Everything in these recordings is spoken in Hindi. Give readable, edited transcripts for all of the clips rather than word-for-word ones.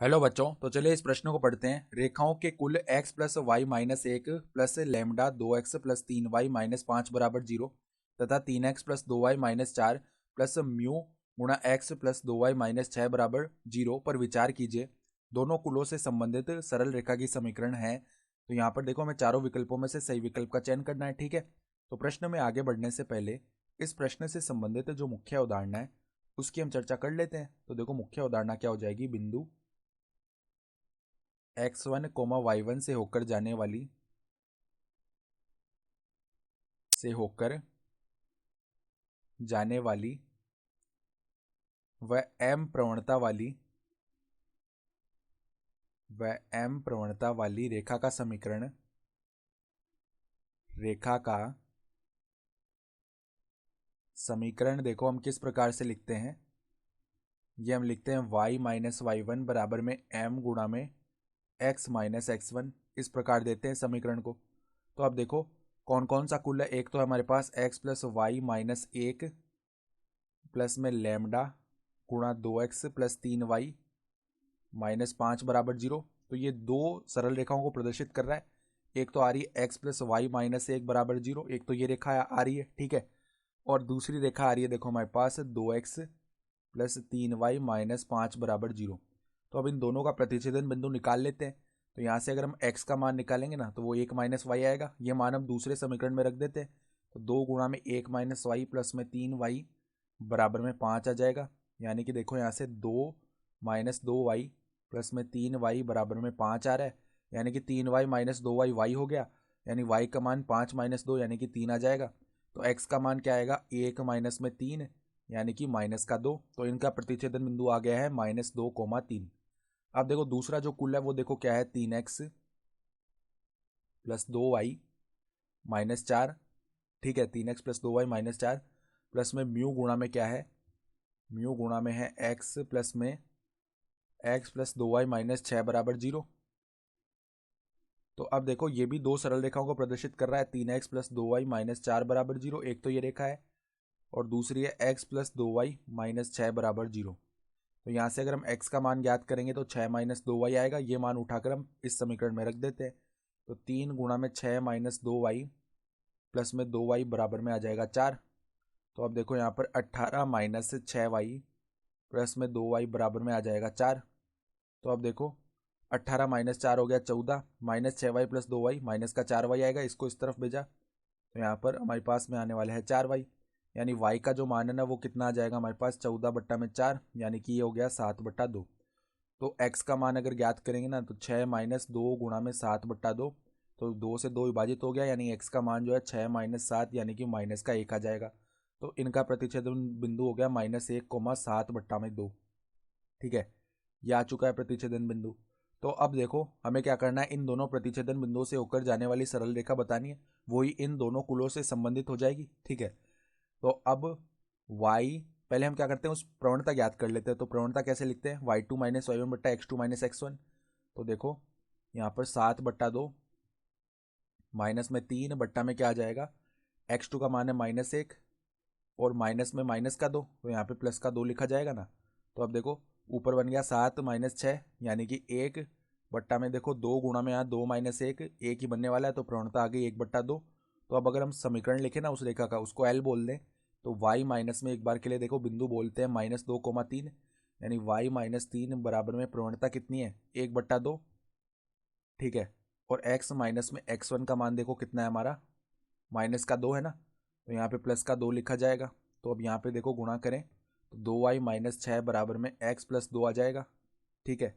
हेलो बच्चों, तो चलिए इस प्रश्न को पढ़ते हैं। रेखाओं के कुल x प्लस वाई माइनस एक plus lambda 2x plus 3y minus 5 बराबर 0 तथा 3x plus 2y minus 4 plus mu गुणा x प्लस 2y माइनस 6 बराबर 0 पर विचार कीजिए। दोनों कुलों से संबंधित सरल रेखा की समीकरण है। तो यहाँ पर देखो, हमें चारों विकल्पों में से सही विकल्प का चयन करना है। ठीक है, तो प्रश्न में आगे बढ़ने से पहले इस प्रश्न से संबंधित जो मुख्य अवधारणा है उसकी हम चर्चा कर लेते हैं। तो देखो, मुख्य अवधारणा क्या हो जाएगी? बिंदु x1 कोमा y1 से होकर जाने वाली व m प्रवणता वाली रेखा का समीकरण देखो हम किस प्रकार से लिखते हैं। ये हम लिखते हैं y माइनस वाई1 बराबर में m गुणा में x माइनस x1। इस प्रकार देते हैं समीकरण को। तो अब देखो कौन कौन सा कुल है। एक तो हमारे पास x प्लस वाई माइनस एक प्लस में लैम्डा गुणा 2x प्लस 3y माइनस 5 बराबर 0। तो ये दो सरल रेखाओं को प्रदर्शित कर रहा है। एक तो आ रही है x प्लस वाई माइनस एक बराबर 0, एक तो ये रेखा आ रही है। ठीक है, और दूसरी रेखा आ रही है, देखो हमारे पास 2x प्लस 3y माइनस 5 बराबर 0। तो अब इन दोनों का प्रतिच्छेदन बिंदु निकाल लेते हैं। तो यहाँ से अगर हम x का मान निकालेंगे ना, तो वो 1 माइनस वाई आएगा। ये मान हम दूसरे समीकरण में रख देते हैं। तो 2 गुणा में 1 माइनस वाई प्लस में 3y बराबर में 5 आ जाएगा। यानी कि देखो यहाँ से 2 माइनस 2y प्लस में 3y बराबर में 5 आ रहा है। यानी कि 3y माइनस 2y y हो गया। यानी y का मान 5 माइनस 2 यानी कि 3 आ जाएगा। तो x का मान क्या आएगा? 1 माइनस में 3 यानी कि माइनस का 2। तो इनका प्रतिच्छेदन बिंदु आ गया है -2,3। अब देखो दूसरा जो कुल है वो देखो क्या है? 3x plus 2y minus 4। ठीक है, 3x plus 2y minus 4 plus में म्यू गुणा में क्या है? म्यू गुणा में है x प्लस 2y माइनस 6 बराबर 0। तो अब देखो ये भी दो सरल रेखाओं को प्रदर्शित कर रहा है। 3x प्लस 2y माइनस 4 बराबर 0, एक तो ये रेखा है और दूसरी है x प्लस 2y माइनस 6 बराबर 0। तो यहाँ से अगर हम x का मान ज्ञात करेंगे तो 6 माइनस 2y आएगा। ये मान उठाकर हम इस समीकरण में रख देते हैं। तो 3 गुणा में 6 माइनस 2y प्लस में 2y बराबर में आ जाएगा 4। तो अब देखो यहाँ पर 18 माइनस 6y प्लस में 2y बराबर में आ जाएगा 4। तो अब देखो 18 माइनस 4 हो गया 14, minus 6y plus 2y minus का 4y आएगा। इसको इस तरफ भेजा तो यहाँ पर हमारे पास में आने वाला है 4y। यानी y का जो मान है ना वो कितना आ जाएगा हमारे पास? 14/4 यानी कि ये हो गया 7/2। तो x का मान अगर ज्ञात करेंगे ना तो 6 माइनस 2 गुणा में 7/2। तो 2 से 2 विभाजित हो गया, यानी x का मान जो है 6 माइनस 7 यानी कि माइनस का 1 आ जाएगा। तो इनका प्रतिच्छेदन बिंदु हो गया -1,7/2। ठीक है, ये आ चुका है प्रतिच्छेदन बिंदु। तो अब देखो हमें क्या करना है, इन दोनों प्रतिच्छेदन बिंदुओं से होकर जाने वाली सरल रेखा बतानी है। वही इन दोनों कुलों से संबंधित हो जाएगी। ठीक है, तो अब y पहले हम क्या करते हैं, उस प्रवणता ज्ञात कर लेते हैं। तो प्रवणता कैसे लिखते हैं? y2 माइनस वाई वन बट्टा x2 माइनस x1। तो देखो यहाँ पर 7/2 माइनस में 3 बट्टा में क्या आ जाएगा? x2 का मान है -1 और माइनस में माइनस का 2, तो यहाँ पे प्लस का 2 लिखा जाएगा ना। तो अब देखो ऊपर बन गया 7 माइनस 6 यानी कि 1 बट्टा में देखो 2 गुणा में यहाँ 2 माइनस 1 1 ही बनने वाला है। तो प्रवणता आ गई 1/2। तो अब अगर हम समीकरण लिखें ना उस रेखा का, उसको L बोल दें तो y माइनस में एक बार के लिए देखो बिंदु बोलते हैं -2,3 यानी y माइनस 3 बराबर में प्रवणता कितनी है? 1/2। ठीक है, और x माइनस में x1 का मान देखो कितना है हमारा? माइनस का 2 है ना, तो यहाँ पे प्लस का 2 लिखा जाएगा। तो अब यहाँ पे देखो गुणा करें तो 2y माइनस 6 बराबर में x प्लस 2 आ जाएगा। ठीक है,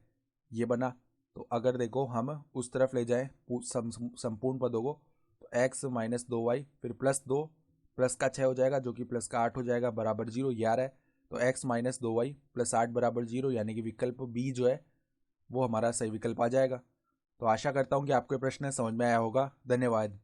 ये बना। तो अगर देखो हम उस तरफ ले जाएं संपूर्ण पदों को, तो x माइनस 2y फिर प्लस 2 प्लस का 6 हो जाएगा जो कि प्लस का 8 हो जाएगा बराबर 0। ये आ रहा है। तो x माइनस 2y प्लस 8 बराबर 0 यानी कि विकल्प बी जो है वो हमारा सही विकल्प आ जाएगा। तो आशा करता हूँ कि आपको ये प्रश्न समझ में आया होगा। धन्यवाद।